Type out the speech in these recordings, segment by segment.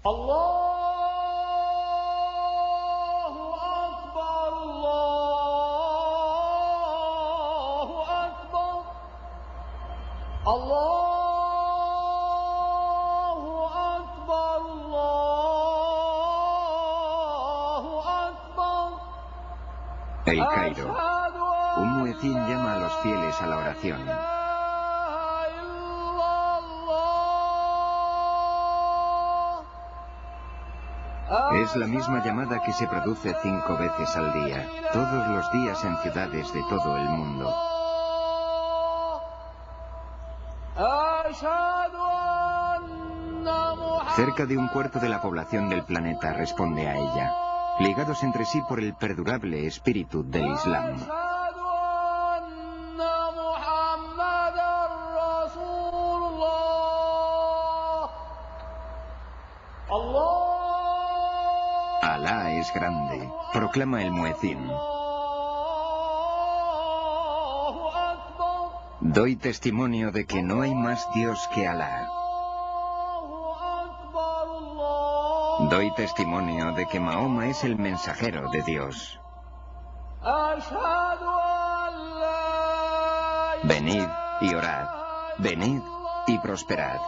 El Cairo. Un muecín llama a los fieles a la oración. Es la misma llamada que se produce 5 veces al día, todos los días en ciudades de todo el mundo. Cerca de un cuarto de la población del planeta responde a ella, ligados entre sí por el perdurable espíritu del Islam. Alá es grande, proclama el muecín. Doy testimonio de que no hay más Dios que Alá. Doy testimonio de que Mahoma es el mensajero de Dios. Venid y orad, venid y prosperad.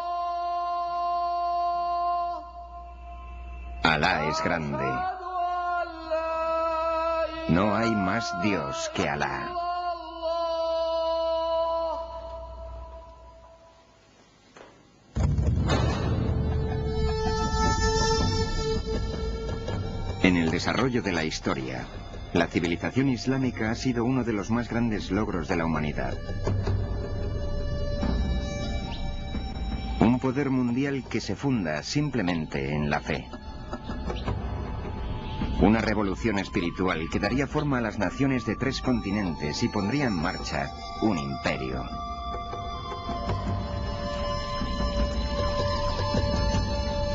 Alá es grande. No hay más Dios que Alá. En el desarrollo de la historia, la civilización islámica ha sido uno de los más grandes logros de la humanidad. Un poder mundial que se funda simplemente en la fe. Una revolución espiritual que daría forma a las naciones de 3 continentes y pondría en marcha un imperio.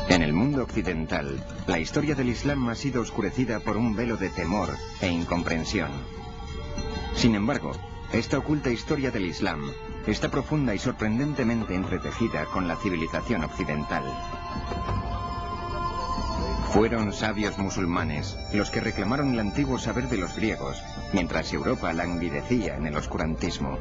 En el mundo occidental, la historia del Islam ha sido oscurecida por un velo de temor e incomprensión. Sin embargo, esta oculta historia del Islam está profunda y sorprendentemente entretejida con la civilización occidental. Fueron sabios musulmanes los que reclamaron el antiguo saber de los griegos, mientras Europa languidecía en el oscurantismo.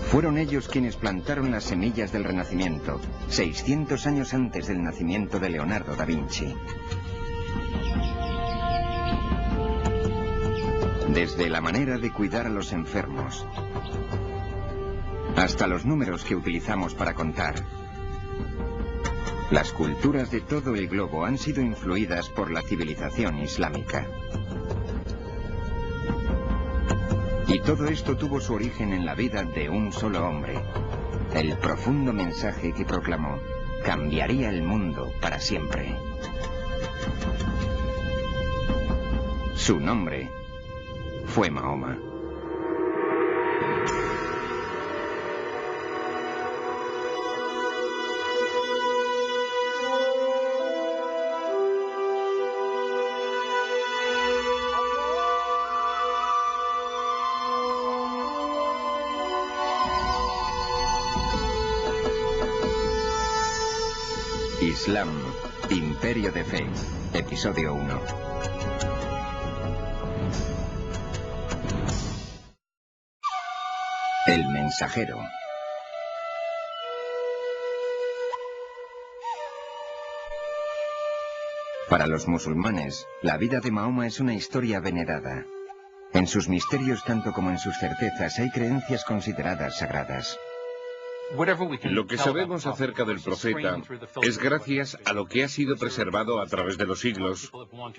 Fueron ellos quienes plantaron las semillas del Renacimiento, 600 años antes del nacimiento de Leonardo da Vinci. Desde la manera de cuidar a los enfermos, hasta los números que utilizamos para contar, las culturas de todo el globo han sido influidas por la civilización islámica. Y todo esto tuvo su origen en la vida de un solo hombre. El profundo mensaje que proclamó cambiaría el mundo para siempre. Su nombre fue Mahoma. Islam, Imperio de Fe, Episodio 1. El mensajero. Para los musulmanes, la vida de Mahoma es una historia venerada. En sus misterios, tanto como en sus certezas, hay creencias consideradas sagradas. Lo que sabemos acerca del profeta es gracias a lo que ha sido preservado a través de los siglos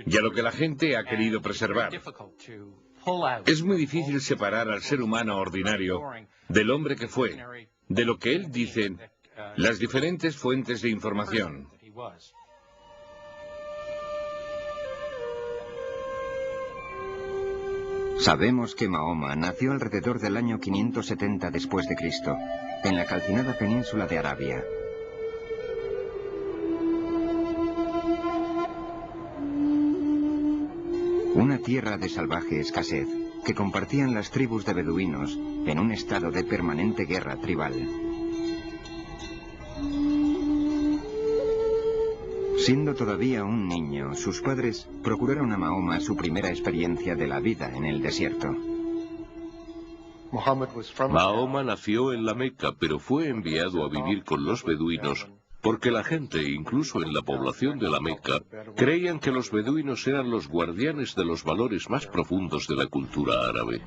y a lo que la gente ha querido preservar. Es muy difícil separar al ser humano ordinario del hombre que fue, de lo que él dice, las diferentes fuentes de información. Sabemos que Mahoma nació alrededor del año 570 después de Cristo, en la calcinada península de Arabia. Una tierra de salvaje escasez que compartían las tribus de beduinos en un estado de permanente guerra tribal. Siendo todavía un niño, sus padres procuraron a Mahoma su primera experiencia de la vida en el desierto. Mahoma nació en la Meca, pero fue enviado a vivir con los beduinos porque la gente, incluso en la población de la Meca, creían que los beduinos eran los guardianes de los valores más profundos de la cultura árabe.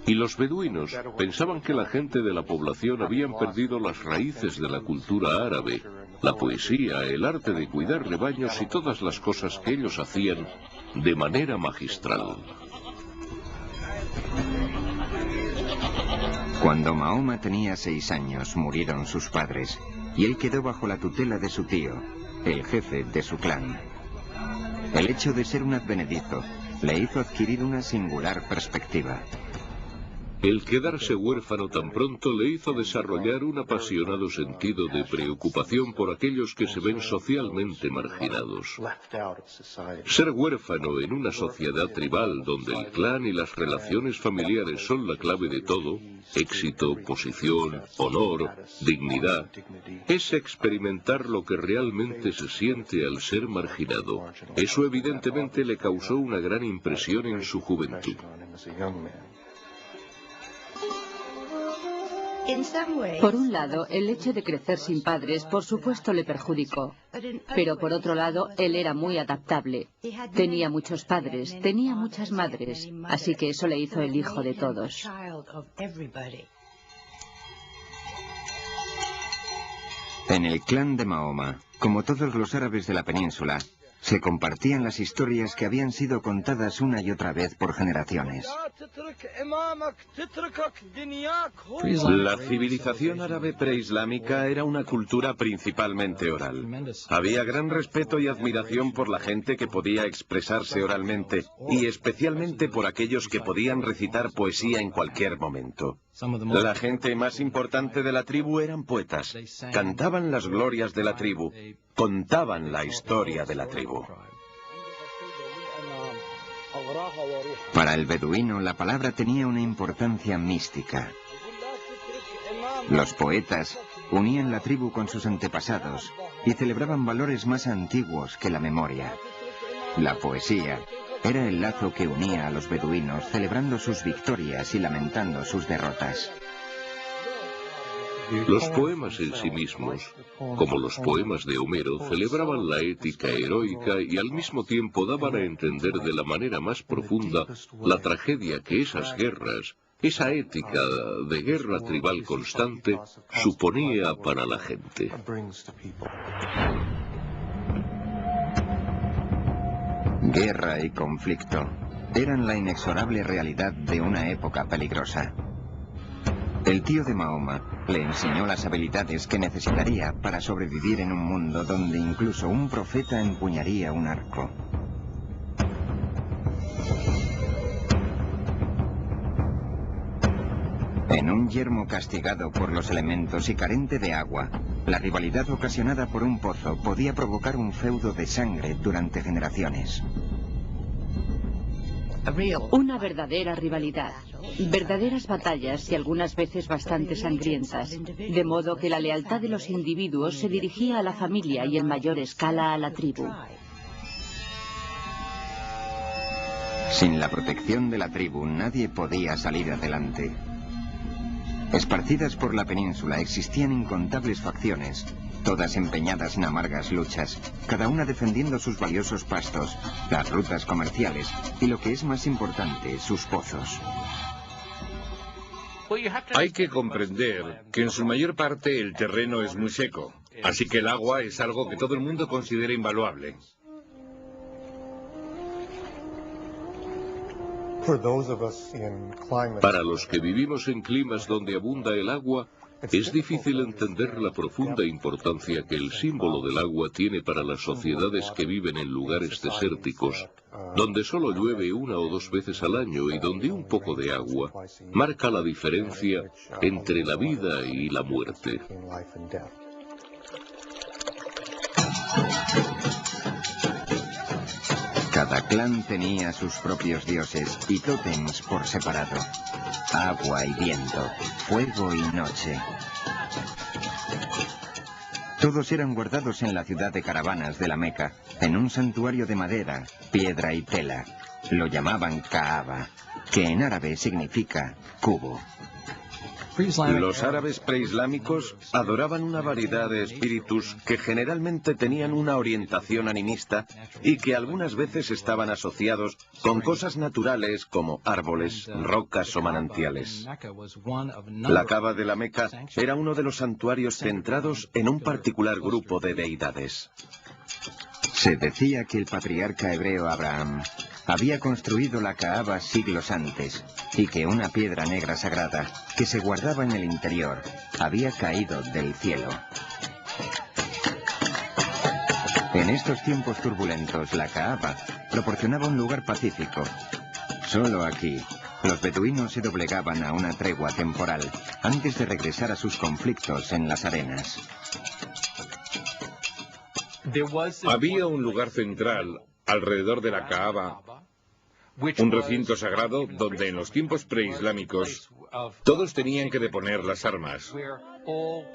Y los beduinos pensaban que la gente de la población habían perdido las raíces de la cultura árabe, la poesía, el arte de cuidar rebaños y todas las cosas que ellos hacían de manera magistral. Cuando Mahoma tenía 6 años, murieron sus padres, y él quedó bajo la tutela de su tío, el jefe de su clan. El hecho de ser un advenedizo le hizo adquirir una singular perspectiva. El quedarse huérfano tan pronto le hizo desarrollar un apasionado sentido de preocupación por aquellos que se ven socialmente marginados. Ser huérfano en una sociedad tribal donde el clan y las relaciones familiares son la clave de todo, éxito, posición, honor, dignidad, es experimentar lo que realmente se siente al ser marginado. Eso evidentemente le causó una gran impresión en su juventud. Por un lado, el hecho de crecer sin padres, por supuesto, le perjudicó. Pero por otro lado, él era muy adaptable. Tenía muchos padres, tenía muchas madres, así que eso le hizo el hijo de todos. En el clan de Mahoma, como todos los árabes de la península, se compartían las historias que habían sido contadas una y otra vez por generaciones. La civilización árabe preislámica era una cultura principalmente oral. Había gran respeto y admiración por la gente que podía expresarse oralmente, y especialmente por aquellos que podían recitar poesía en cualquier momento. La gente más importante de la tribu eran poetas. Cantaban las glorias de la tribu, contaban la historia de la tribu. Para el beduino, la palabra tenía una importancia mística. Los poetas unían la tribu con sus antepasados y celebraban valores más antiguos que la memoria. La poesía era el lazo que unía a los beduinos, celebrando sus victorias y lamentando sus derrotas. Los poemas en sí mismos, como los poemas de Homero, celebraban la ética heroica y al mismo tiempo daban a entender de la manera más profunda la tragedia que esas guerras, esa ética de guerra tribal constante, suponía para la gente. Guerra y conflicto eran la inexorable realidad de una época peligrosa. El tío de Mahoma le enseñó las habilidades que necesitaría para sobrevivir en un mundo donde incluso un profeta empuñaría un arco. En un yermo castigado por los elementos y carente de agua, la rivalidad ocasionada por un pozo podía provocar un feudo de sangre durante generaciones. Una verdadera rivalidad, verdaderas batallas y algunas veces bastante sangrientas, de modo que la lealtad de los individuos se dirigía a la familia y en mayor escala a la tribu. Sin la protección de la tribu, nadie podía salir adelante. Esparcidas por la península existían incontables facciones, todas empeñadas en amargas luchas, cada una defendiendo sus valiosos pastos, las rutas comerciales y, lo que es más importante, sus pozos. Hay que comprender que en su mayor parte el terreno es muy seco, así que el agua es algo que todo el mundo considera invaluable. Para los que vivimos en climas donde abunda el agua, es difícil entender la profunda importancia que el símbolo del agua tiene para las sociedades que viven en lugares desérticos, donde solo llueve 1 o 2 veces al año y donde un poco de agua marca la diferencia entre la vida y la muerte. Cada clan tenía sus propios dioses y tótems por separado. Agua y viento, fuego y noche. Todos eran guardados en la ciudad de caravanas de la Meca, en un santuario de madera, piedra y tela. Lo llamaban Kaaba, que en árabe significa cubo. Los árabes preislámicos adoraban una variedad de espíritus que generalmente tenían una orientación animista y que algunas veces estaban asociados con cosas naturales como árboles, rocas o manantiales. La Kaaba de la Meca era uno de los santuarios centrados en un particular grupo de deidades. Se decía que el patriarca hebreo Abraham había construido la Kaaba siglos antes y que una piedra negra sagrada que se guardaba en el interior había caído del cielo. En estos tiempos turbulentos, la Kaaba proporcionaba un lugar pacífico. Solo aquí, los beduinos se doblegaban a una tregua temporal antes de regresar a sus conflictos en las arenas. Había un lugar central alrededor de la Kaaba, un recinto sagrado donde en los tiempos preislámicos todos tenían que deponer las armas.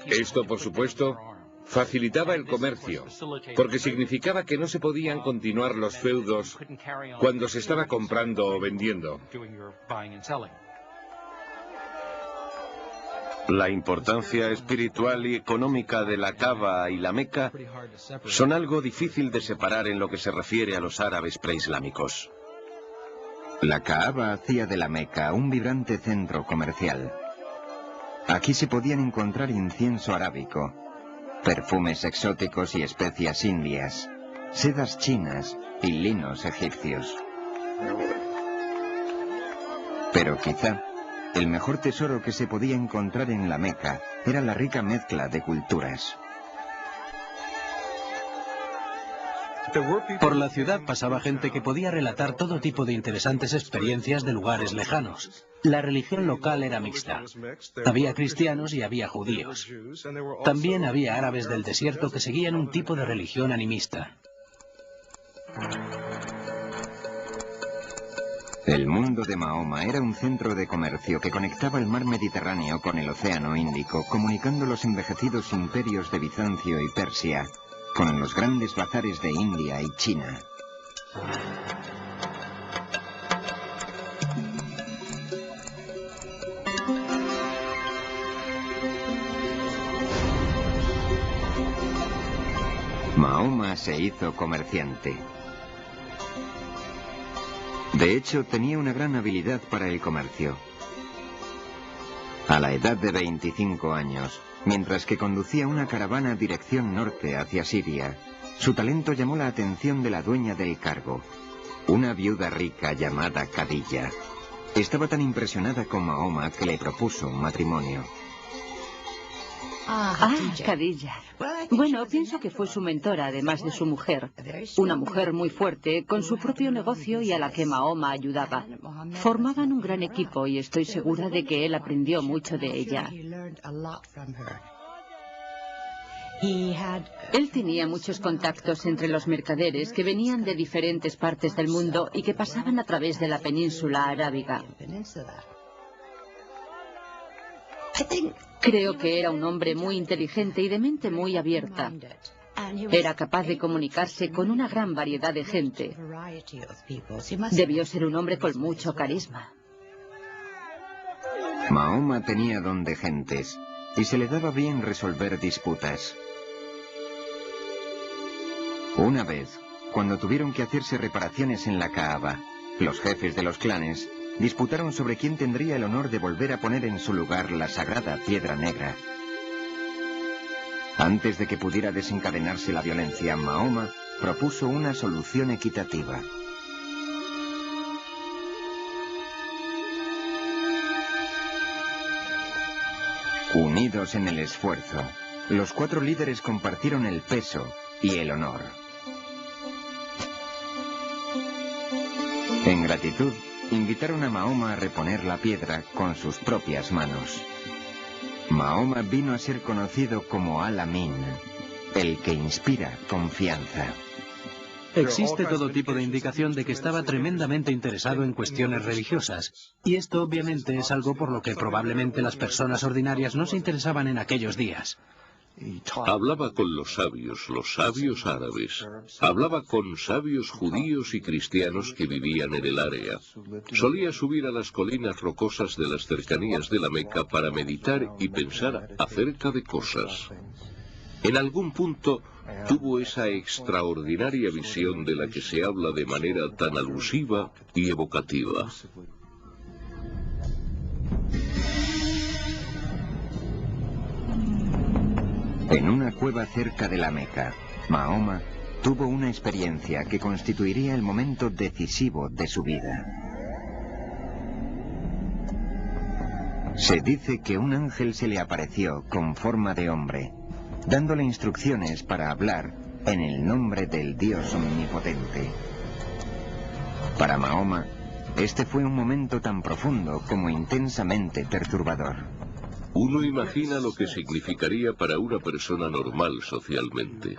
Esto, por supuesto, facilitaba el comercio, porque significaba que no se podían continuar los feudos cuando se estaba comprando o vendiendo. La importancia espiritual y económica de la Kaaba y la Meca son algo difícil de separar en lo que se refiere a los árabes preislámicos. La Kaaba hacía de la Meca un vibrante centro comercial. Aquí se podían encontrar incienso arábico, perfumes exóticos y especias indias, sedas chinas y linos egipcios. Pero quizá el mejor tesoro que se podía encontrar en la Meca era la rica mezcla de culturas. Por la ciudad pasaba gente que podía relatar todo tipo de interesantes experiencias de lugares lejanos. La religión local era mixta. Había cristianos y había judíos. También había árabes del desierto que seguían un tipo de religión animista. El mundo de Mahoma era un centro de comercio que conectaba el mar Mediterráneo con el Océano Índico, comunicando los envejecidos imperios de Bizancio y Persia con los grandes bazares de India y China. Mahoma se hizo comerciante. De hecho, tenía una gran habilidad para el comercio. A la edad de 25 años, mientras que conducía una caravana dirección norte hacia Siria, su talento llamó la atención de la dueña del cargo, una viuda rica llamada Khadija. Estaba tan impresionada con Mahoma que le propuso matrimonio. Khadija. Bueno, pienso que fue su mentora, además de su mujer. Una mujer muy fuerte, con su propio negocio y a la que Mahoma ayudaba. Formaban un gran equipo y estoy segura de que él aprendió mucho de ella. Él tenía muchos contactos entre los mercaderes que venían de diferentes partes del mundo y que pasaban a través de la península arábiga. Creo que era un hombre muy inteligente y de mente muy abierta. Era capaz de comunicarse con una gran variedad de gente. Debió ser un hombre con mucho carisma. Mahoma tenía don de gentes y se le daba bien resolver disputas. Una vez, cuando tuvieron que hacerse reparaciones en la Kaaba, los jefes de los clanes disputaron sobre quién tendría el honor de volver a poner en su lugar la sagrada piedra negra. Antes de que pudiera desencadenarse la violencia, Mahoma propuso una solución equitativa. Unidos en el esfuerzo, los 4 líderes compartieron el peso y el honor. En gratitud, invitaron a Mahoma a reponer la piedra con sus propias manos. Mahoma vino a ser conocido como Al-Amin, el que inspira confianza. Existe todo tipo de indicación de que estaba tremendamente interesado en cuestiones religiosas. Y esto obviamente es algo por lo que probablemente las personas ordinarias no se interesaban en aquellos días. Hablaba con los sabios árabes. Hablaba con sabios judíos y cristianos que vivían en el área. Solía subir a las colinas rocosas de las cercanías de la Meca para meditar y pensar acerca de cosas. En algún punto tuvo esa extraordinaria visión de la que se habla de manera tan alusiva y evocativa. En una cueva cerca de la Meca, Mahoma tuvo una experiencia que constituiría el momento decisivo de su vida. Se dice que un ángel se le apareció con forma de hombre, dándole instrucciones para hablar en el nombre del Dios omnipotente. Para Mahoma, este fue un momento tan profundo como intensamente perturbador. Uno imagina lo que significaría para una persona normal socialmente.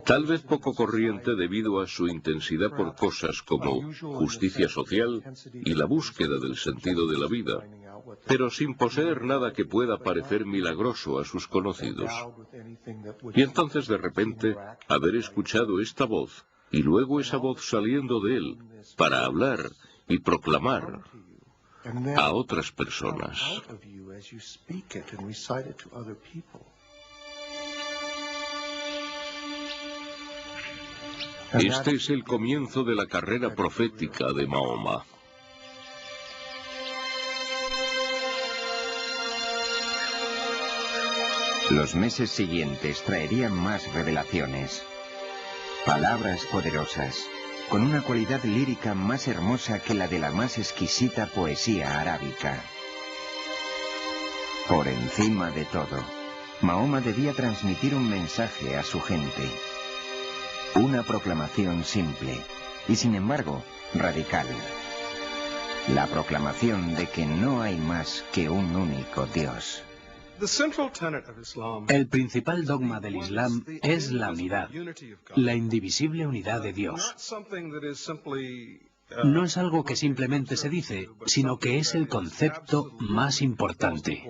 Tal vez poco corriente debido a su intensidad por cosas como justicia social y la búsqueda del sentido de la vida, pero sin poseer nada que pueda parecer milagroso a sus conocidos. Y entonces de repente haber escuchado esta voz y luego esa voz saliendo de él para hablar y proclamar a otras personas. Este es el comienzo de la carrera profética de Mahoma. Los meses siguientes traerían más revelaciones. Palabras poderosas, con una cualidad lírica más hermosa que la de la más exquisita poesía arábica. Por encima de todo, Mahoma debía transmitir un mensaje a su gente. Una proclamación simple y, sin embargo, radical. La proclamación de que no hay más que un único Dios. El principal dogma del Islam es la unidad, la indivisible unidad de Dios. No es algo que simplemente se dice, sino que es el concepto más importante.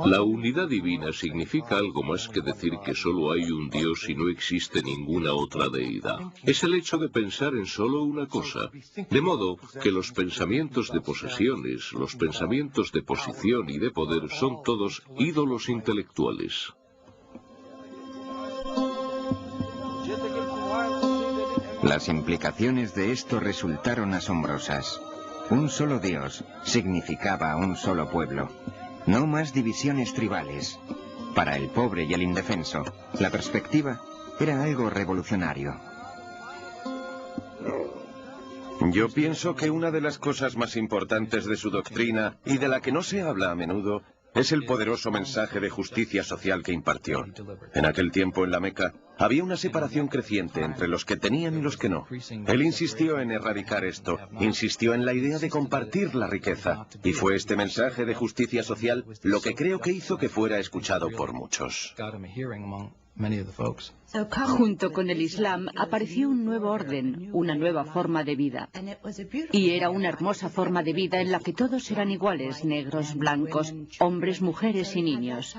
La unidad divina significa algo más que decir que solo hay un Dios y no existe ninguna otra deidad. Es el hecho de pensar en solo una cosa. De modo que los pensamientos de posesiones, los pensamientos de posición y de poder son todos ídolos intelectuales. Las implicaciones de esto resultaron asombrosas. Un solo Dios significaba un solo pueblo. No más divisiones tribales. Para el pobre y el indefenso, la perspectiva era algo revolucionario. Yo pienso que una de las cosas más importantes de su doctrina, y de la que no se habla a menudo, es el poderoso mensaje de justicia social que impartió. En aquel tiempo en la Meca había una separación creciente entre los que tenían y los que no. Él insistió en erradicar esto, insistió en la idea de compartir la riqueza, y fue este mensaje de justicia social lo que creo que hizo que fuera escuchado por muchos. Junto con el Islam apareció un nuevo orden, una nueva forma de vida. Y era una hermosa forma de vida en la que todos eran iguales, negros, blancos, hombres, mujeres y niños.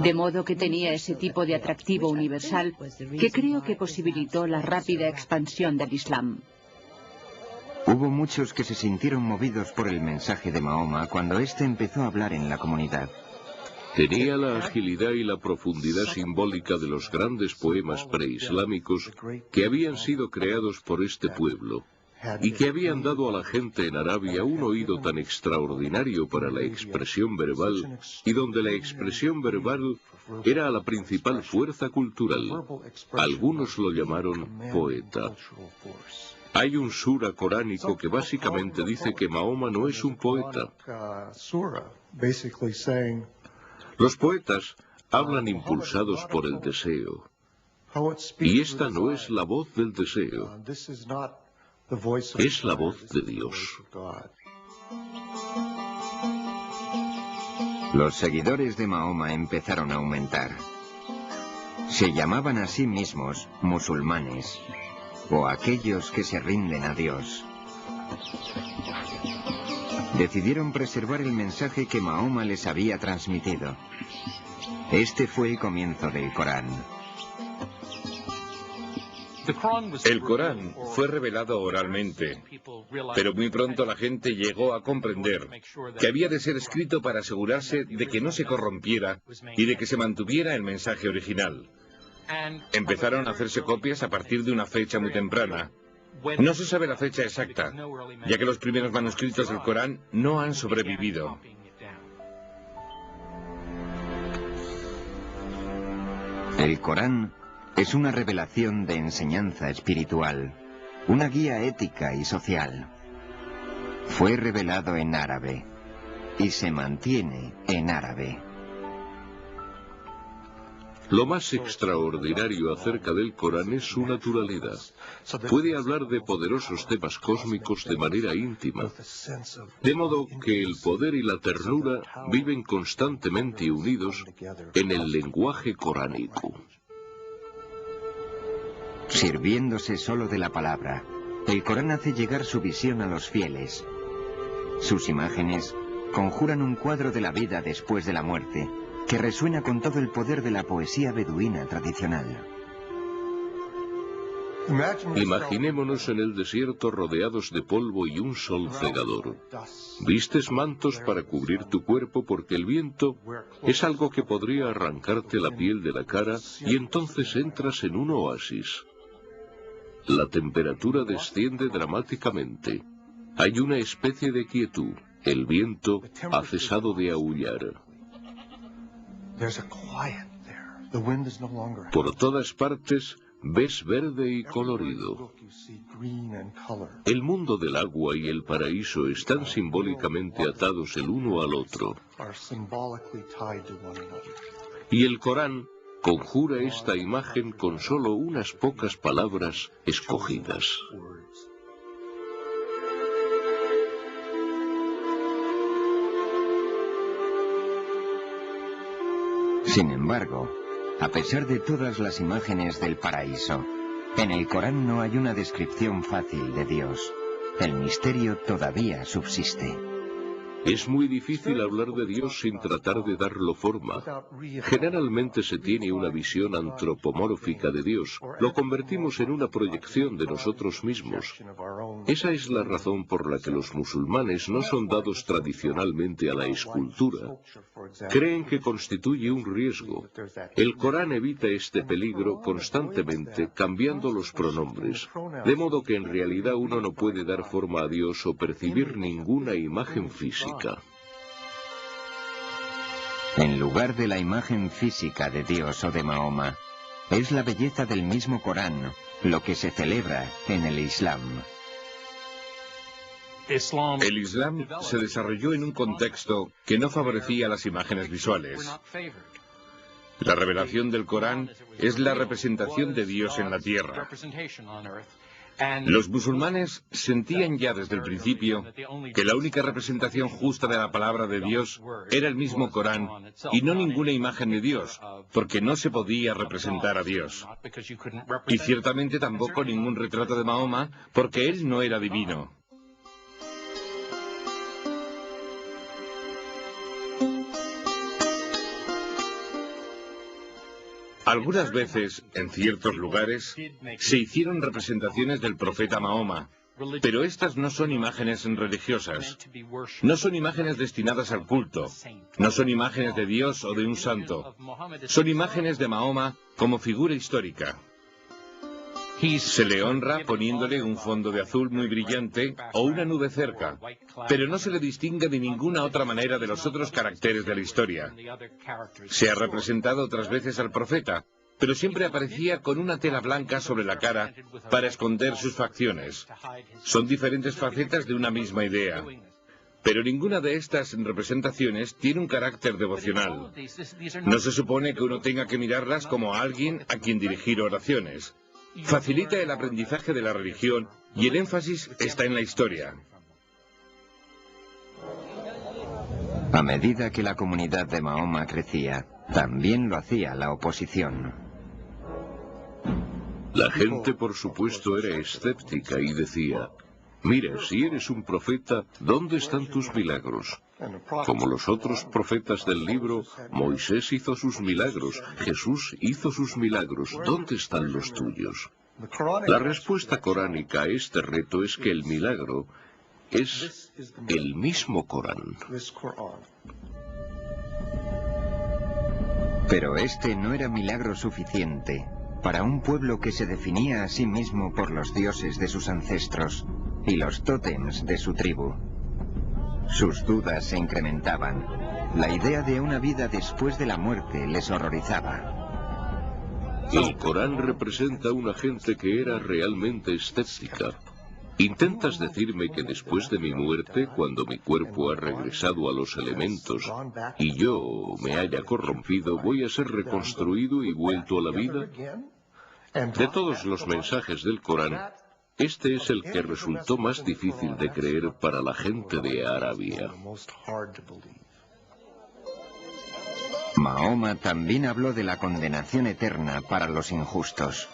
De modo que tenía ese tipo de atractivo universal que creo que posibilitó la rápida expansión del Islam. Hubo muchos que se sintieron movidos por el mensaje de Mahoma cuando éste empezó a hablar en la comunidad. Tenía la agilidad y la profundidad simbólica de los grandes poemas preislámicos que habían sido creados por este pueblo y que habían dado a la gente en Arabia un oído tan extraordinario para la expresión verbal y donde la expresión verbal era la principal fuerza cultural. Algunos lo llamaron poeta. Hay un sura coránico que básicamente dice que Mahoma no es un poeta. Los poetas hablan impulsados por el deseo, y esta no es la voz del deseo, es la voz de Dios. Los seguidores de Mahoma empezaron a aumentar. Se llamaban a sí mismos musulmanes, o aquellos que se rinden a Dios. Decidieron preservar el mensaje que Mahoma les había transmitido. Este fue el comienzo del Corán. El Corán fue revelado oralmente, pero muy pronto la gente llegó a comprender que había de ser escrito para asegurarse de que no se corrompiera y de que se mantuviera el mensaje original. Empezaron a hacerse copias a partir de una fecha muy temprana. No se sabe la fecha exacta, ya que los primeros manuscritos del Corán no han sobrevivido. El Corán es una revelación de enseñanza espiritual, una guía ética y social. Fue revelado en árabe y se mantiene en árabe. Lo más extraordinario acerca del Corán es su naturalidad. Puede hablar de poderosos temas cósmicos de manera íntima, de modo que el poder y la ternura viven constantemente unidos en el lenguaje coránico. Sirviéndose solo de la palabra, el Corán hace llegar su visión a los fieles. Sus imágenes conjuran un cuadro de la vida después de la muerte, que resuena con todo el poder de la poesía beduina tradicional. Imaginémonos en el desierto rodeados de polvo y un sol cegador. Vistes mantos para cubrir tu cuerpo porque el viento es algo que podría arrancarte la piel de la cara y entonces entras en un oasis. La temperatura desciende dramáticamente. Hay una especie de quietud. El viento ha cesado de aullar. Por todas partes ves verde y colorido. El mundo del agua y el paraíso están simbólicamente atados el uno al otro. Y el Corán conjura esta imagen con solo unas pocas palabras escogidas. Sin embargo, a pesar de todas las imágenes del paraíso, en el Corán no hay una descripción fácil de Dios. El misterio todavía subsiste. Es muy difícil hablar de Dios sin tratar de darlo forma. Generalmente se tiene una visión antropomórfica de Dios. Lo convertimos en una proyección de nosotros mismos. Esa es la razón por la que los musulmanes no son dados tradicionalmente a la escultura. Creen que constituye un riesgo. El Corán evita este peligro constantemente cambiando los pronombres, de modo que en realidad uno no puede dar forma a Dios o percibir ninguna imagen física. En lugar de la imagen física de Dios o de Mahoma, es la belleza del mismo Corán lo que se celebra en el Islam. El Islam se desarrolló en un contexto que no favorecía las imágenes visuales. La revelación del Corán es la representación de Dios en la tierra. Los musulmanes sentían ya desde el principio que la única representación justa de la palabra de Dios era el mismo Corán y no ninguna imagen de Dios, porque no se podía representar a Dios. Y ciertamente tampoco ningún retrato de Mahoma, porque él no era divino. Algunas veces, en ciertos lugares, se hicieron representaciones del profeta Mahoma, pero estas no son imágenes religiosas. No son imágenes destinadas al culto. No son imágenes de Dios o de un santo. Son imágenes de Mahoma como figura histórica. Se le honra poniéndole un fondo de azul muy brillante o una nube cerca, pero no se le distingue de ninguna otra manera de los otros caracteres de la historia. Se ha representado otras veces al profeta, pero siempre aparecía con una tela blanca sobre la cara para esconder sus facciones. Son diferentes facetas de una misma idea. Pero ninguna de estas representaciones tiene un carácter devocional. No se supone que uno tenga que mirarlas como a alguien a quien dirigir oraciones. Facilita el aprendizaje de la religión y el énfasis está en la historia. A medida que la comunidad de Mahoma crecía, también lo hacía la oposición. La gente, por supuesto, era escéptica y decía: Mira, si eres un profeta, ¿dónde están tus milagros? Como los otros profetas del libro, Moisés hizo sus milagros, Jesús hizo sus milagros, ¿dónde están los tuyos? La respuesta coránica a este reto es que el milagro es el mismo Corán. Pero este no era milagro suficiente para un pueblo que se definía a sí mismo por los dioses de sus ancestros y los tótems de su tribu. Sus dudas se incrementaban. La idea de una vida después de la muerte les horrorizaba. El Corán representa una gente que era realmente escéptica. ¿Intentas decirme que después de mi muerte, cuando mi cuerpo ha regresado a los elementos y yo me haya corrompido, voy a ser reconstruido y vuelto a la vida? De todos los mensajes del Corán, este es el que resultó más difícil de creer para la gente de Arabia. Mahoma también habló de la condenación eterna para los injustos.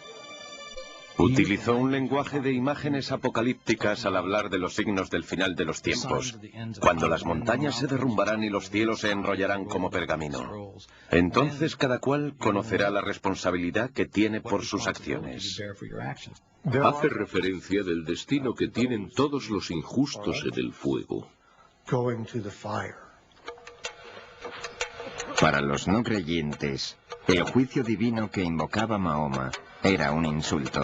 Utilizó un lenguaje de imágenes apocalípticas al hablar de los signos del final de los tiempos, cuando las montañas se derrumbarán y los cielos se enrollarán como pergamino. Entonces cada cual conocerá la responsabilidad que tiene por sus acciones. Hace referencia del destino que tienen todos los injustos en el fuego. Para los no creyentes, el juicio divino que invocaba Mahoma era un insulto.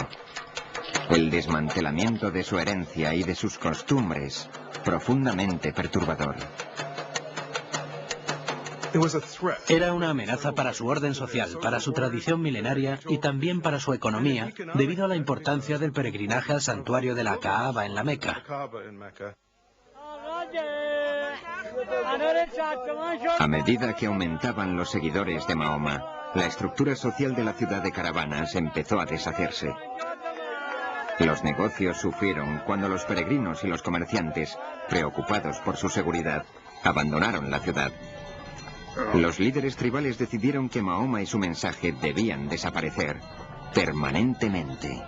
El desmantelamiento de su herencia y de sus costumbres, profundamente perturbador. Era una amenaza para su orden social, para su tradición milenaria y también para su economía, debido a la importancia del peregrinaje al santuario de la Kaaba en la Meca. A medida que aumentaban los seguidores de Mahoma, la estructura social de la ciudad de caravanas empezó a deshacerse. Los negocios sufrieron cuando los peregrinos y los comerciantes, preocupados por su seguridad, abandonaron la ciudad. Los líderes tribales decidieron que Mahoma y su mensaje debían desaparecer permanentemente.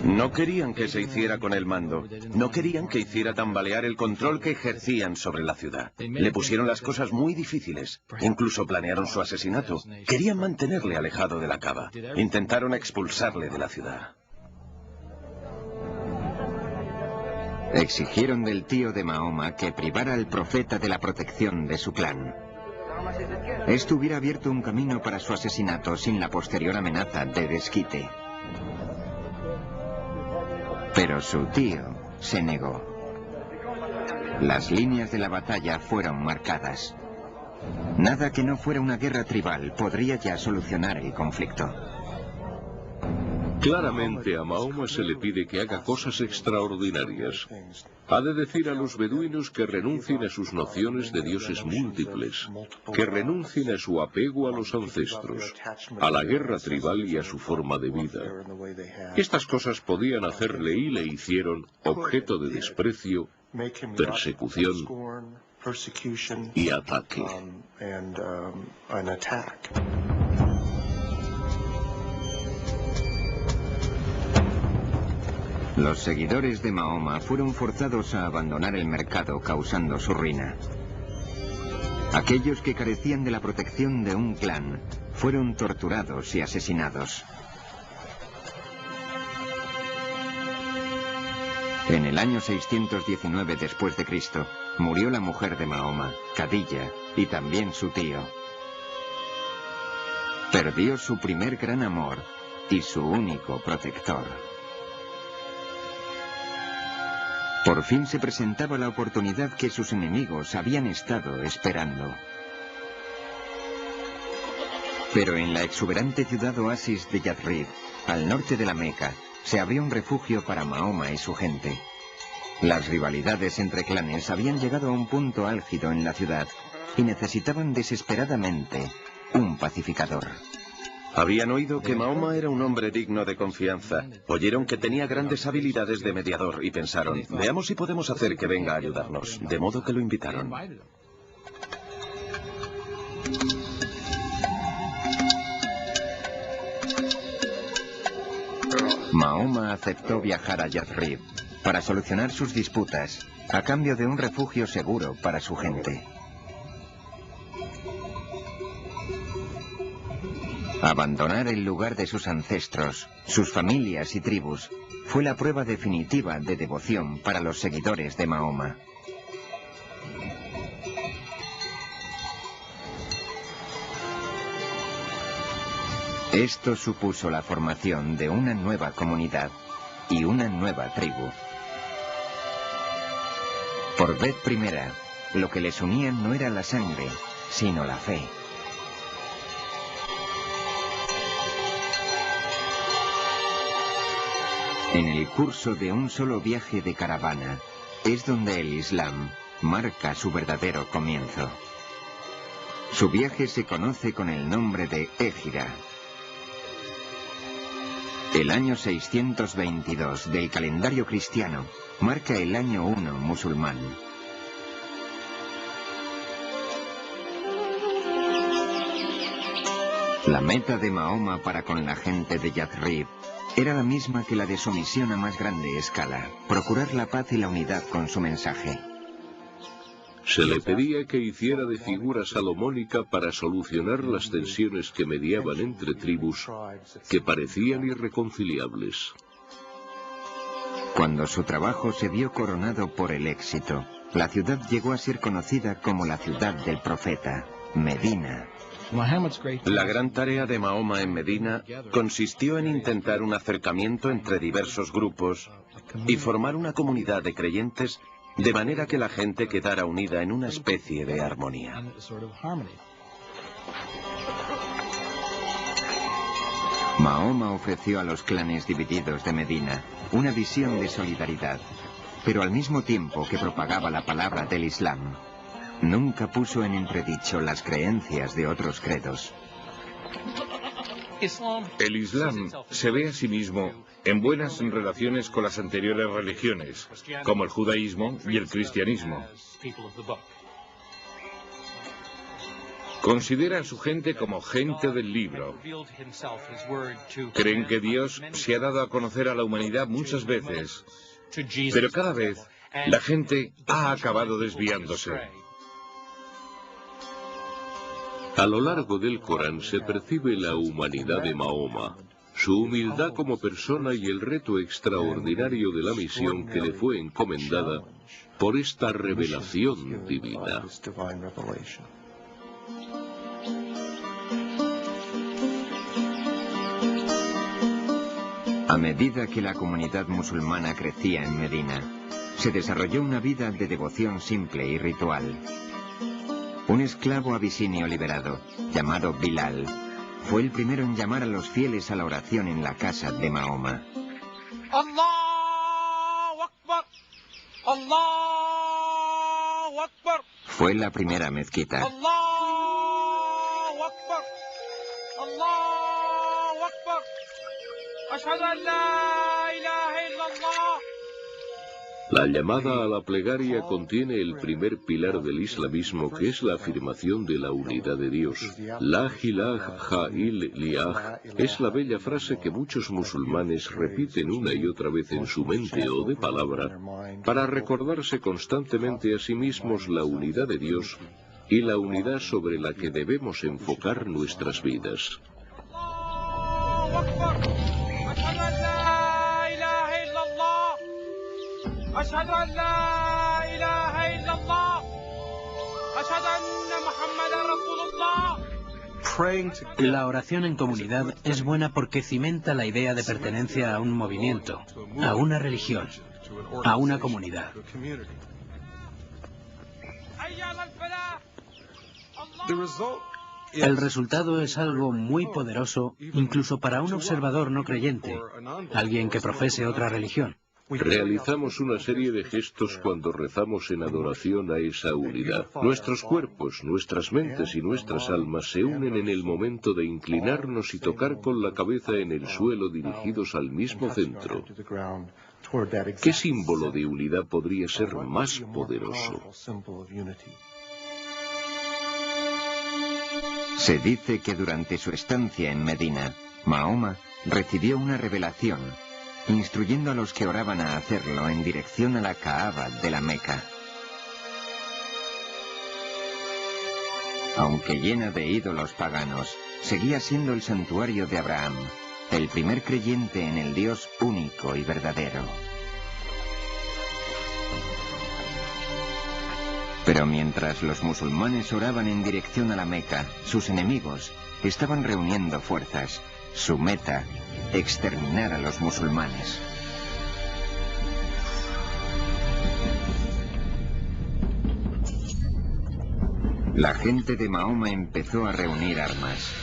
No querían que se hiciera con el mando. No querían que hiciera tambalear el control que ejercían sobre la ciudad. Le pusieron las cosas muy difíciles. Incluso planearon su asesinato. Querían mantenerle alejado de la Kaaba. Intentaron expulsarle de la ciudad. Exigieron del tío de Mahoma que privara al profeta de la protección de su clan. Esto hubiera abierto un camino para su asesinato sin la posterior amenaza de desquite. Pero su tío se negó. Las líneas de la batalla fueron marcadas. Nada que no fuera una guerra tribal podría ya solucionar el conflicto. Claramente a Mahoma se le pide que haga cosas extraordinarias. Ha de decir a los beduinos que renuncien a sus nociones de dioses múltiples, que renuncien a su apego a los ancestros, a la guerra tribal y a su forma de vida. Estas cosas podían hacerle y le hicieron objeto de desprecio, persecución y ataque. Los seguidores de Mahoma fueron forzados a abandonar el mercado, causando su ruina. Aquellos que carecían de la protección de un clan fueron torturados y asesinados. En el año 619 después de Cristo, murió la mujer de Mahoma, Khadija, y también su tío. Perdió su primer gran amor y su único protector. Por fin se presentaba la oportunidad que sus enemigos habían estado esperando. Pero en la exuberante ciudad oasis de Yathrib, al norte de la Meca, se abrió un refugio para Mahoma y su gente. Las rivalidades entre clanes habían llegado a un punto álgido en la ciudad y necesitaban desesperadamente un pacificador. Habían oído que Mahoma era un hombre digno de confianza. Oyeron que tenía grandes habilidades de mediador y pensaron, veamos si podemos hacer que venga a ayudarnos. De modo que lo invitaron. Mahoma aceptó viajar a Yathrib, para solucionar sus disputas, a cambio de un refugio seguro para su gente. Abandonar el lugar de sus ancestros, sus familias y tribus, fue la prueba definitiva de devoción para los seguidores de Mahoma. Esto supuso la formación de una nueva comunidad y una nueva tribu. Por vez primera, lo que les unía no era la sangre, sino la fe. En el curso de un solo viaje de caravana, es donde el Islam marca su verdadero comienzo. Su viaje se conoce con el nombre de Égira. El año 622 del calendario cristiano marca el año 1 musulmán. La meta de Mahoma para con la gente de Yathrib era la misma que la de su misión a más grande escala, procurar la paz y la unidad con su mensaje. Se le pedía que hiciera de figura salomónica para solucionar las tensiones que mediaban entre tribus que parecían irreconciliables. Cuando su trabajo se vio coronado por el éxito, la ciudad llegó a ser conocida como la ciudad del profeta, Medina. La gran tarea de Mahoma en Medina consistió en intentar un acercamiento entre diversos grupos y formar una comunidad de creyentes de manera que la gente quedara unida en una especie de armonía. Mahoma ofreció a los clanes divididos de Medina una visión de solidaridad, pero al mismo tiempo que propagaba la palabra del Islam, nunca puso en entredicho las creencias de otros credos. El Islam se ve a sí mismo en buenas relaciones con las anteriores religiones, como el judaísmo y el cristianismo. Considera a su gente como gente del libro. Creen que Dios se ha dado a conocer a la humanidad muchas veces, pero cada vez la gente ha acabado desviándose. A lo largo del Corán se percibe la humanidad de Mahoma, su humildad como persona y el reto extraordinario de la misión que le fue encomendada por esta revelación divina. A medida que la comunidad musulmana crecía en Medina, se desarrolló una vida de devoción simple y ritual. Un esclavo abisinio liberado, llamado Bilal, fue el primero en llamar a los fieles a la oración en la casa de Mahoma. ¡Allahu Akbar! ¡Allahu Akbar! Fue la primera mezquita. ¡Allahu Akbar! ¡Allahu Akbar! ¡Ashhadu an la ilaha illallah! La llamada a la plegaria contiene el primer pilar del islamismo, que es la afirmación de la unidad de Dios. La ilaha illallah es la bella frase que muchos musulmanes repiten una y otra vez en su mente o de palabra para recordarse constantemente a sí mismos la unidad de Dios y la unidad sobre la que debemos enfocar nuestras vidas. أشهد أن لا إله إلا الله أشهد أن محمدا رسول الله. La oración en comunidad es buena porque cimenta la idea de pertenencia a un movimiento, a una religión, a una comunidad. El resultado es algo muy poderoso, incluso para un observador no creyente, alguien que profese otra religión. Realizamos una serie de gestos cuando rezamos en adoración a esa unidad. Nuestros cuerpos, nuestras mentes y nuestras almas se unen en el momento de inclinarnos y tocar con la cabeza en el suelo dirigidos al mismo centro. ¿Qué símbolo de unidad podría ser más poderoso? Se dice que durante su estancia en Medina, Mahoma recibió una revelación instruyendo a los que oraban a hacerlo en dirección a la Kaaba de la Meca. Aunque llena de ídolos paganos, seguía siendo el santuario de Abraham, el primer creyente en el Dios único y verdadero. Pero mientras los musulmanes oraban en dirección a la Meca, sus enemigos estaban reuniendo fuerzas. Su meta, exterminar a los musulmanes. La gente de Mahoma empezó a reunir armas.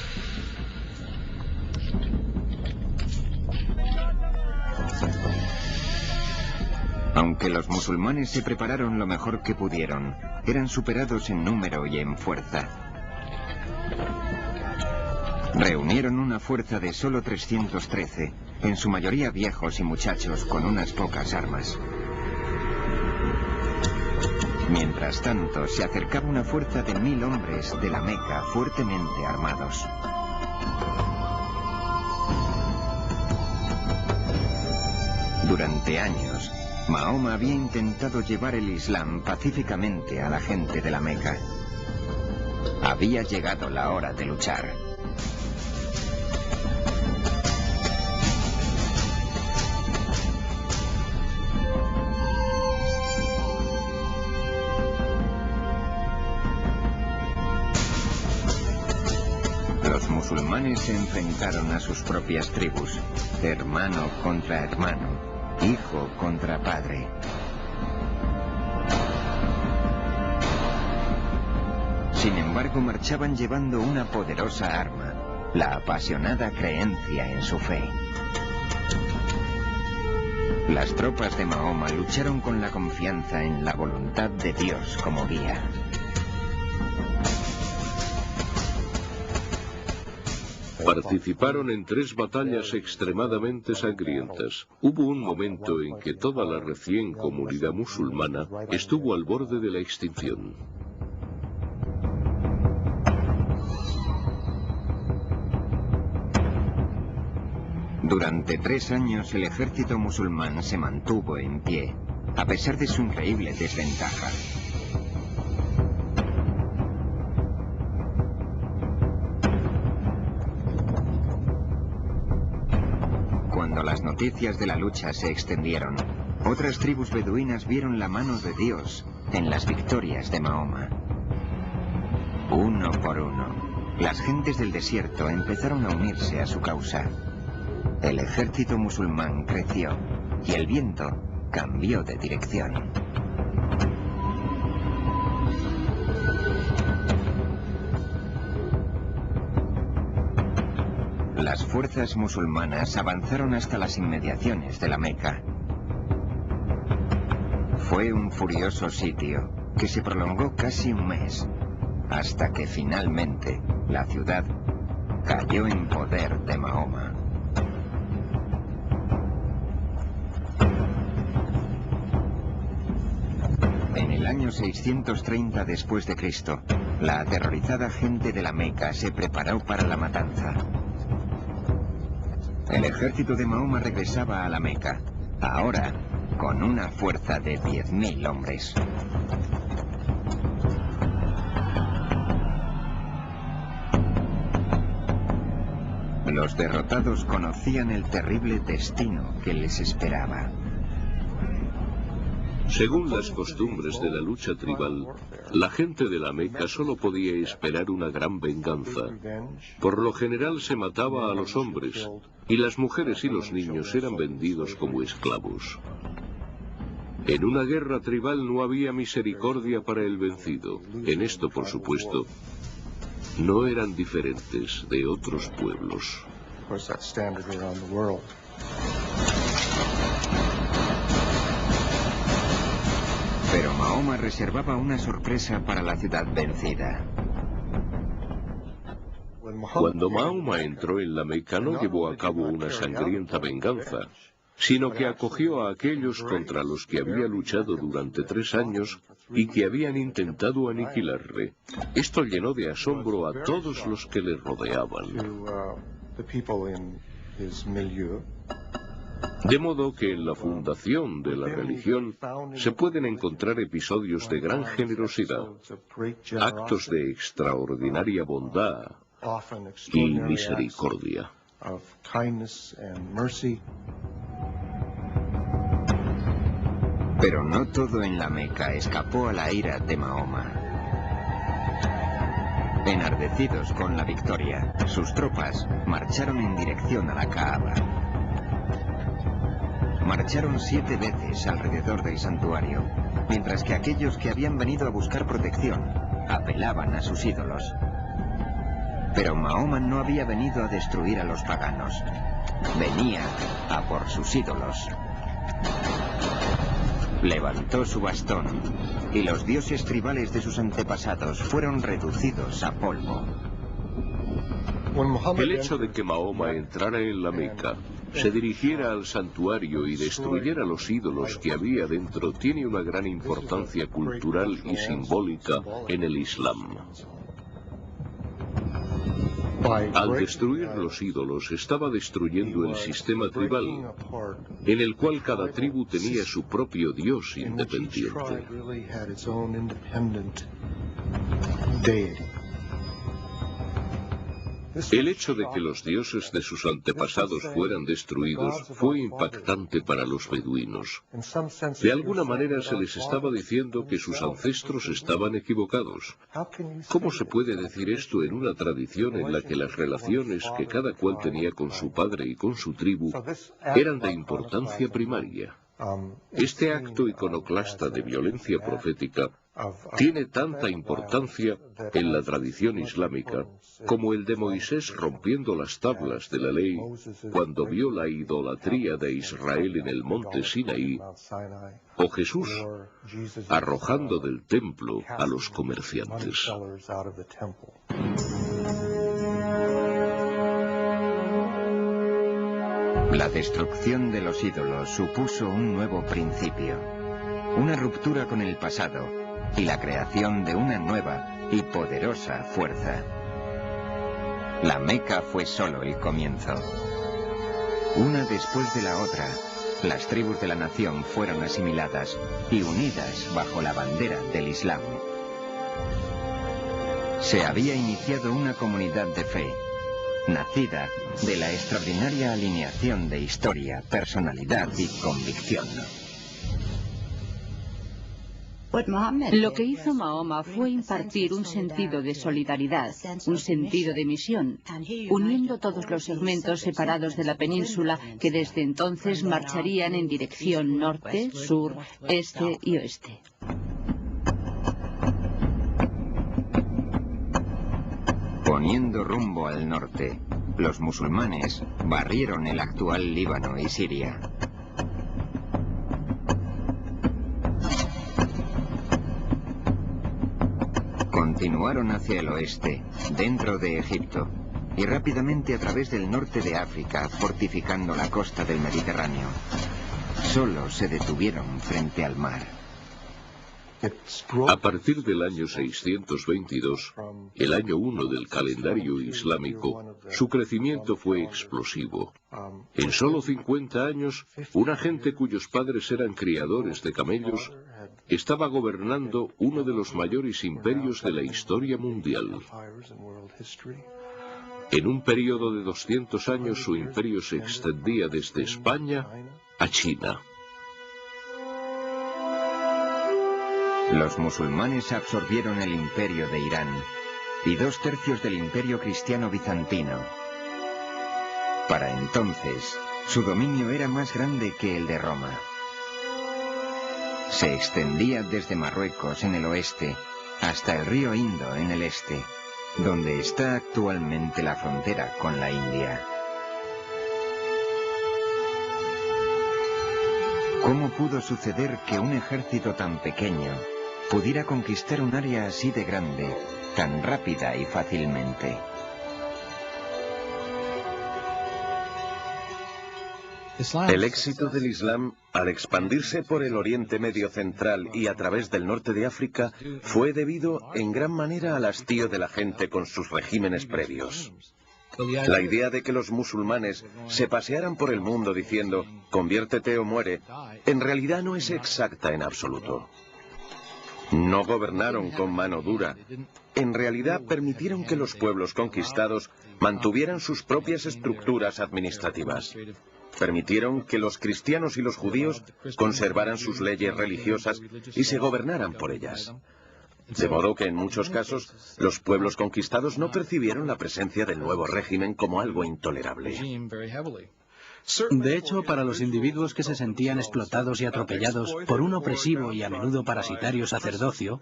Aunque los musulmanes se prepararon lo mejor que pudieron, eran superados en número y en fuerza. Reunieron una fuerza de solo 313, en su mayoría viejos y muchachos con unas pocas armas. Mientras tanto, se acercaba una fuerza de 1000 hombres de la Meca fuertemente armados. Durante años, Mahoma había intentado llevar el Islam pacíficamente a la gente de la Meca. Había llegado la hora de luchar. Los musulmanes se enfrentaron a sus propias tribus, hermano contra hermano, hijo contra padre. Sin embargo, marchaban llevando una poderosa arma, la apasionada creencia en su fe. Las tropas de Mahoma lucharon con la confianza en la voluntad de Dios como guía. Participaron en 3 batallas extremadamente sangrientas. Hubo un momento en que toda la recién comunidad musulmana estuvo al borde de la extinción. Durante 3 años el ejército musulmán se mantuvo en pie, a pesar de su increíble desventaja. Cuando las noticias de la lucha se extendieron, otras tribus beduinas vieron la mano de Dios en las victorias de Mahoma. Uno por uno, las gentes del desierto empezaron a unirse a su causa. El ejército musulmán creció y el viento cambió de dirección. Las fuerzas musulmanas avanzaron hasta las inmediaciones de la Meca. Fue un furioso sitio que se prolongó casi un mes, hasta que finalmente la ciudad cayó en poder de Mahoma. En el año 630 después de Cristo, la aterrorizada gente de la Meca se preparó para la matanza. El ejército de Mahoma regresaba a la Meca, ahora con una fuerza de 10.000 hombres. Los derrotados conocían el terrible destino que les esperaba. Según las costumbres de la lucha tribal, la gente de la Meca solo podía esperar una gran venganza. Por lo general se mataba a los hombres, y las mujeres y los niños eran vendidos como esclavos. En una guerra tribal no había misericordia para el vencido. En esto, por supuesto, no eran diferentes de otros pueblos. Pero Mahoma reservaba una sorpresa para la ciudad vencida. Cuando Mahoma entró en la Meca no llevó a cabo una sangrienta venganza, sino que acogió a aquellos contra los que había luchado durante 3 años y que habían intentado aniquilarle. Esto llenó de asombro a todos los que le rodeaban. De modo que en la fundación de la religión se pueden encontrar episodios de gran generosidad, actos de extraordinaria bondad y misericordia. Pero no todo en la Meca escapó a la ira de Mahoma. Enardecidos con la victoria, sus tropas marcharon en dirección a la Kaaba. Marcharon 7 veces alrededor del santuario, mientras que aquellos que habían venido a buscar protección apelaban a sus ídolos. Pero Mahoma no había venido a destruir a los paganos. Venía a por sus ídolos. Levantó su bastón y los dioses tribales de sus antepasados fueron reducidos a polvo. El hecho de que Mahoma entrara en la Meca, se dirigiera al santuario y destruyera los ídolos que había dentro tiene una gran importancia cultural y simbólica en el Islam. Al destruir los ídolos estaba destruyendo el sistema tribal, en el cual cada tribu tenía su propio dios independiente. El hecho de que los dioses de sus antepasados fueran destruidos fue impactante para los beduinos. De alguna manera se les estaba diciendo que sus ancestros estaban equivocados. ¿Cómo se puede decir esto en una tradición en la que las relaciones que cada cual tenía con su padre y con su tribu eran de importancia primaria? Este acto iconoclasta de violencia profética tiene tanta importancia en la tradición islámica como el de Moisés rompiendo las tablas de la ley cuando vio la idolatría de Israel en el monte Sinaí, o Jesús arrojando del templo a los comerciantes. La destrucción de los ídolos supuso un nuevo principio, una ruptura con el pasado y la creación de una nueva y poderosa fuerza. La Meca fue solo el comienzo. Una después de la otra, las tribus de la nación fueron asimiladas y unidas bajo la bandera del Islam. Se había iniciado una comunidad de fe, nacida de la extraordinaria alineación de historia, personalidad y convicción. Lo que hizo Mahoma fue impartir un sentido de solidaridad, un sentido de misión, uniendo todos los segmentos separados de la península que desde entonces marcharían en dirección norte, sur, este y oeste. Poniendo rumbo al norte, los musulmanes barrieron el actual Líbano y Siria. Continuaron hacia el oeste, dentro de Egipto, y rápidamente a través del norte de África, fortificando la costa del Mediterráneo. Solo se detuvieron frente al mar. A partir del año 622, el año 1 del calendario islámico, su crecimiento fue explosivo. En solo 50 años, una gente cuyos padres eran criadores de camellos estaba gobernando uno de los mayores imperios de la historia mundial. En un periodo de 200 años, su imperio se extendía desde España a China. Los musulmanes absorbieron el imperio de Irán y 2/3 del imperio cristiano bizantino. Para entonces, su dominio era más grande que el de Roma. Se extendía desde Marruecos en el oeste hasta el río Indo en el este, donde está actualmente la frontera con la India. ¿Cómo pudo suceder que un ejército tan pequeño pudiera conquistar un área así de grande, tan rápida y fácilmente? El éxito del Islam, al expandirse por el Oriente Medio Central y a través del norte de África, fue debido en gran manera al hastío de la gente con sus regímenes previos. La idea de que los musulmanes se pasearan por el mundo diciendo «conviértete o muere», en realidad no es exacta en absoluto. No gobernaron con mano dura. En realidad permitieron que los pueblos conquistados mantuvieran sus propias estructuras administrativas. Permitieron que los cristianos y los judíos conservaran sus leyes religiosas y se gobernaran por ellas. De modo que en muchos casos los pueblos conquistados no percibieron la presencia del nuevo régimen como algo intolerable. De hecho, para los individuos que se sentían explotados y atropellados por un opresivo y a menudo parasitario sacerdocio,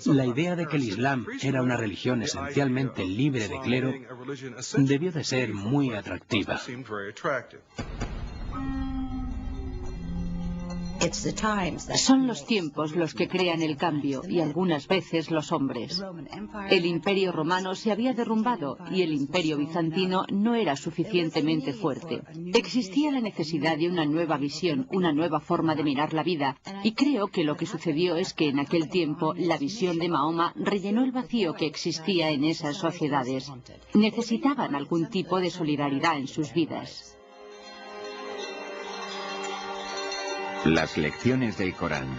la idea de que el Islam era una religión esencialmente libre de clero debió de ser muy atractiva. Son los tiempos los que crean el cambio y algunas veces los hombres. El Imperio Romano se había derrumbado y el Imperio Bizantino no era suficientemente fuerte. Existía la necesidad de una nueva visión, una nueva forma de mirar la vida, y creo que lo que sucedió es que en aquel tiempo la visión de Mahoma rellenó el vacío que existía en esas sociedades. Necesitaban algún tipo de solidaridad en sus vidas. Las lecciones del Corán,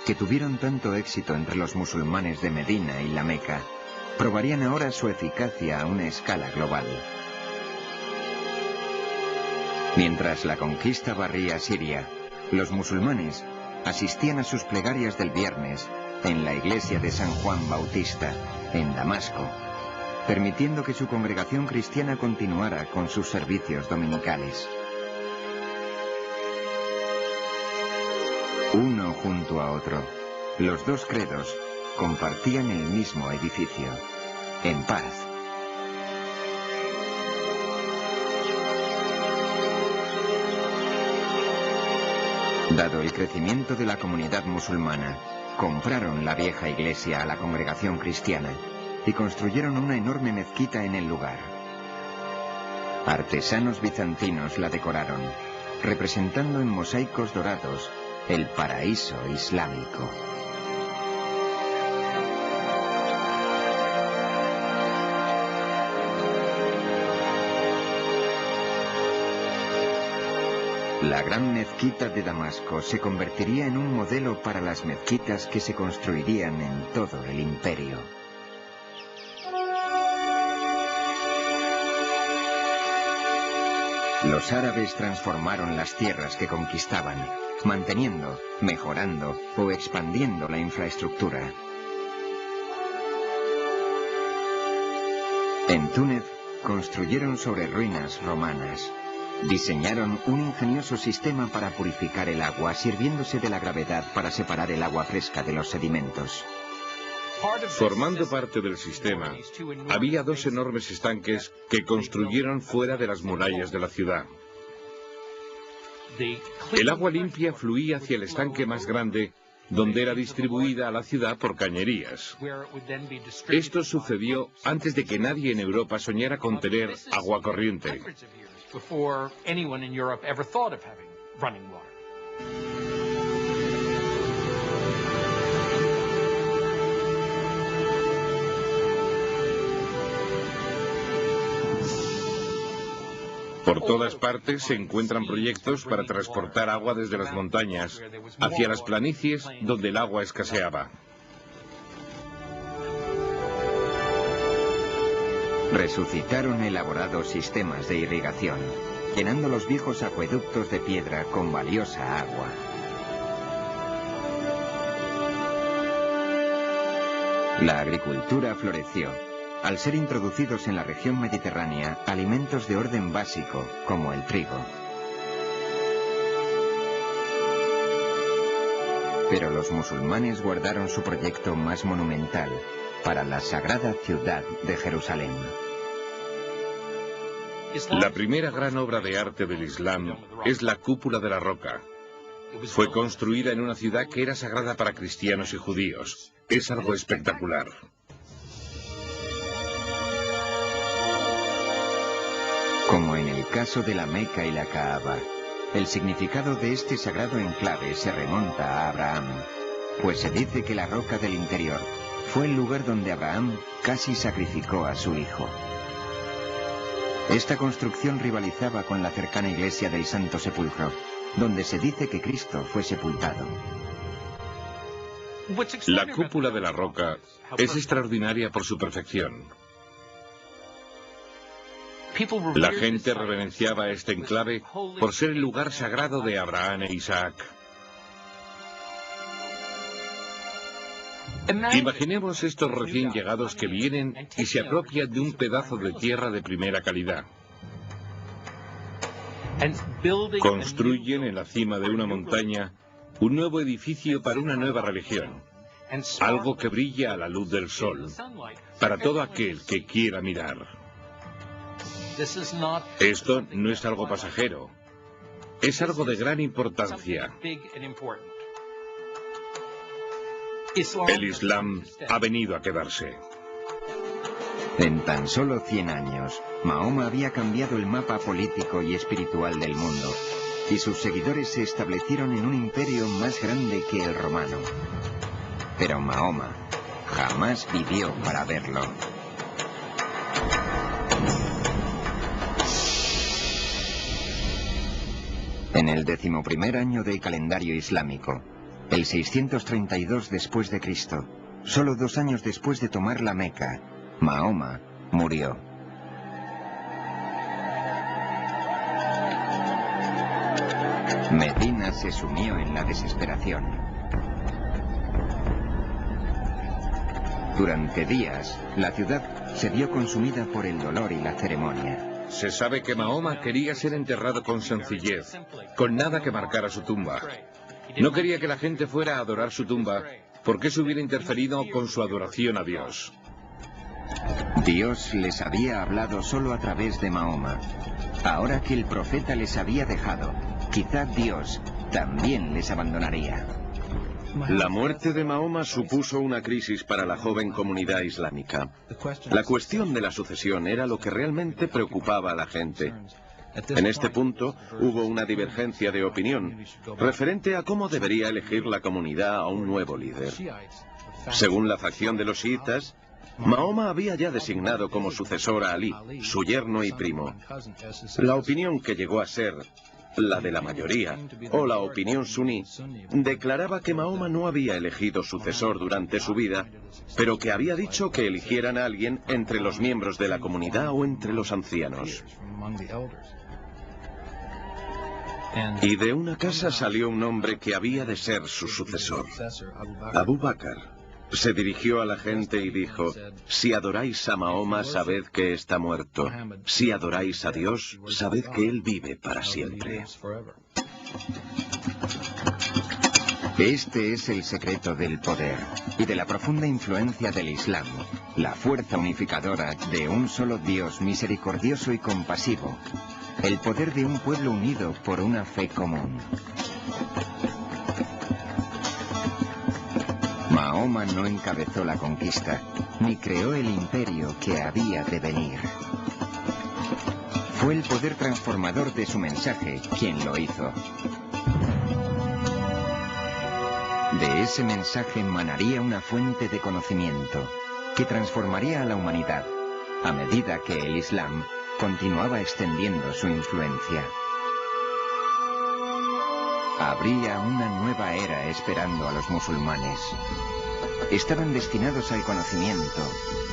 que tuvieron tanto éxito entre los musulmanes de Medina y la Meca, probarían ahora su eficacia a una escala global. Mientras la conquista barría Siria, los musulmanes asistían a sus plegarias del viernes en la iglesia de San Juan Bautista, en Damasco, permitiendo que su congregación cristiana continuara con sus servicios dominicales. Uno junto a otro, los dos credos compartían el mismo edificio, en paz. Dado el crecimiento de la comunidad musulmana, compraron la vieja iglesia a la congregación cristiana y construyeron una enorme mezquita en el lugar. Artesanos bizantinos la decoraron, representando en mosaicos dorados el paraíso islámico. La gran mezquita de Damasco se convertiría en un modelo para las mezquitas que se construirían en todo el imperio. Los árabes transformaron las tierras que conquistaban, manteniendo, mejorando o expandiendo la infraestructura. En Túnez construyeron sobre ruinas romanas. Diseñaron un ingenioso sistema para purificar el agua, sirviéndose de la gravedad para separar el agua fresca de los sedimentos. Formando parte del sistema, había dos enormes estanques que construyeron fuera de las murallas de la ciudad. El agua limpia fluía hacia el estanque más grande, donde era distribuida a la ciudad por cañerías. Esto sucedió antes de que nadie en Europa soñara con tener agua corriente. Por todas partes se encuentran proyectos para transportar agua desde las montañas hacia las planicies donde el agua escaseaba. Resucitaron elaborados sistemas de irrigación, llenando los viejos acueductos de piedra con valiosa agua. La agricultura floreció, al ser introducidos en la región mediterránea alimentos de orden básico, como el trigo. Pero los musulmanes guardaron su proyecto más monumental para la sagrada ciudad de Jerusalén. La primera gran obra de arte del Islam es la Cúpula de la Roca. Fue construida en una ciudad que era sagrada para cristianos y judíos. Es algo espectacular. Como en el caso de la Meca y la Kaaba, el significado de este sagrado enclave se remonta a Abraham, pues se dice que la roca del interior fue el lugar donde Abraham casi sacrificó a su hijo. Esta construcción rivalizaba con la cercana iglesia del Santo Sepulcro, donde se dice que Cristo fue sepultado. La cúpula de la roca es extraordinaria por su perfección. La gente reverenciaba este enclave por ser el lugar sagrado de Abraham e Isaac. Imaginemos estos recién llegados que vienen y se apropian de un pedazo de tierra de primera calidad. Construyen en la cima de una montaña un nuevo edificio para una nueva religión, algo que brilla a la luz del sol, para todo aquel que quiera mirar. Esto no es algo pasajero, es algo de gran importancia. El Islam ha venido a quedarse. En tan solo 100 años, Mahoma había cambiado el mapa político y espiritual del mundo, y sus seguidores se establecieron en un imperio más grande que el romano. Pero Mahoma jamás vivió para verlo. En el 11º año del calendario islámico, el 632 después de Cristo, solo 2 años después de tomar la Meca, Mahoma murió. Medina se sumió en la desesperación. Durante días, la ciudad se vio consumida por el dolor y la ceremonia. Se sabe que Mahoma quería ser enterrado con sencillez, con nada que marcara su tumba. No quería que la gente fuera a adorar su tumba, porque eso hubiera interferido con su adoración a Dios. Dios les había hablado solo a través de Mahoma. Ahora que el profeta les había dejado, quizá Dios también les abandonaría. La muerte de Mahoma supuso una crisis para la joven comunidad islámica. La cuestión de la sucesión era lo que realmente preocupaba a la gente. En este punto hubo una divergencia de opinión referente a cómo debería elegir la comunidad a un nuevo líder. Según la facción de los chiitas, Mahoma había ya designado como sucesor a Ali, su yerno y primo. La opinión que llegó a ser la de la mayoría, o la opinión suní, declaraba que Mahoma no había elegido sucesor durante su vida, pero que había dicho que eligieran a alguien entre los miembros de la comunidad o entre los ancianos. Y de una casa salió un hombre que había de ser su sucesor, Abu Bakr. Se dirigió a la gente y dijo: si adoráis a Mahoma, sabed que está muerto. Si adoráis a Dios, sabed que Él vive para siempre. Este es el secreto del poder y de la profunda influencia del Islam, la fuerza unificadora de un solo Dios misericordioso y compasivo, el poder de un pueblo unido por una fe común. Mahoma no encabezó la conquista, ni creó el imperio que había de venir. Fue el poder transformador de su mensaje quien lo hizo. De ese mensaje emanaría una fuente de conocimiento que transformaría a la humanidad a medida que el Islam continuaba extendiendo su influencia. Habría una nueva era esperando a los musulmanes. Estaban destinados al conocimiento,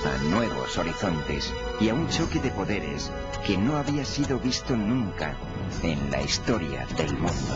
a nuevos horizontes y a un choque de poderes que no había sido visto nunca en la historia del mundo.